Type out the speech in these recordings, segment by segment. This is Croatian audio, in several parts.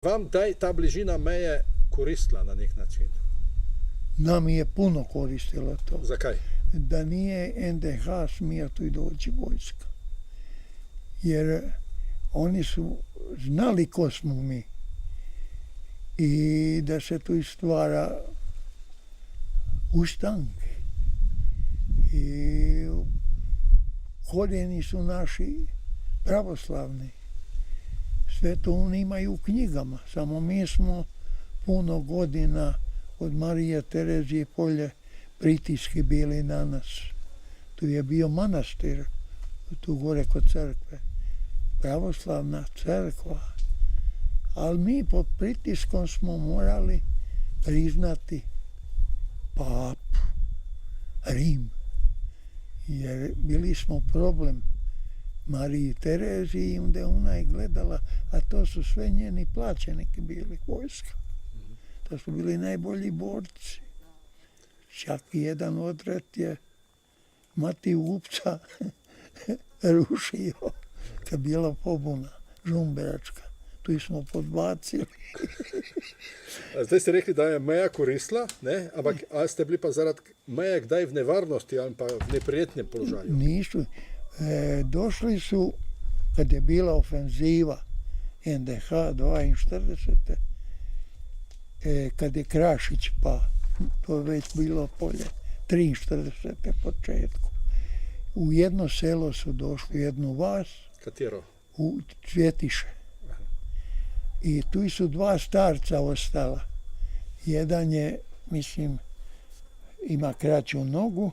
Vam ta bližina meje koristila na nek način? Nam je puno koristilo to. Zakaj? Da nije NDH smija tu i doći vojska. Jer oni su znali ko smo mi. I da se tu stvara ustanke. I korijeni su naši pravoslavni. Sve to oni imaju u knjigama. Samo mi smo puno godina od Marije Terezije polje pritiski bili na nas. Tu je bio manastir, tu gore kod crkve. Pravoslavna crkva. Ali mi pod pritiskom smo morali priznati papu, Rim. Jer bili smo problem Mariji Tereziji, onda ona je gledala, a to su sve njeni plaćeniki bili, vojska. To su bili najbolji borci. Čak i jedan odred je Matiju Upca rušio kad je bila pobuna žumberačka. Tu smo podbacili. Zdaj ste rekli, da je meja koristila, ne? Ampak ali ste bili pa zaradi meje kdaj v nevarnosti ali pa v neprijetnem položaju? Nisu. Došli su, kad je bila ofenziva NDH 42. Kad je Krašić pa, to je već bilo polje, 43. početku. U jedno selo su došli, u jednu vas. Katero? U Cvjetiše. I tu su dva starca ostala. Jedan je, mislim, ima kraću nogu,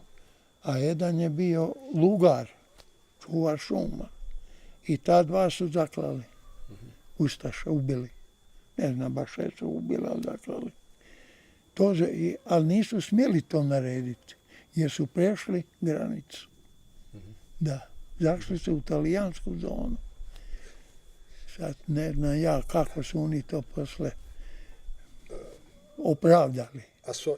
a jedan je bio lugar, čuvar šuma. I ta dva su zaklali. Ustaša, ubili. Ne znam baš što su ubili, ali zaklali. Ali nisu smjeli to narediti, jer su prešli granicu. Da, zašli su u talijansku zonu. Sad ne znam ja kako su oni to posle opravdali. A so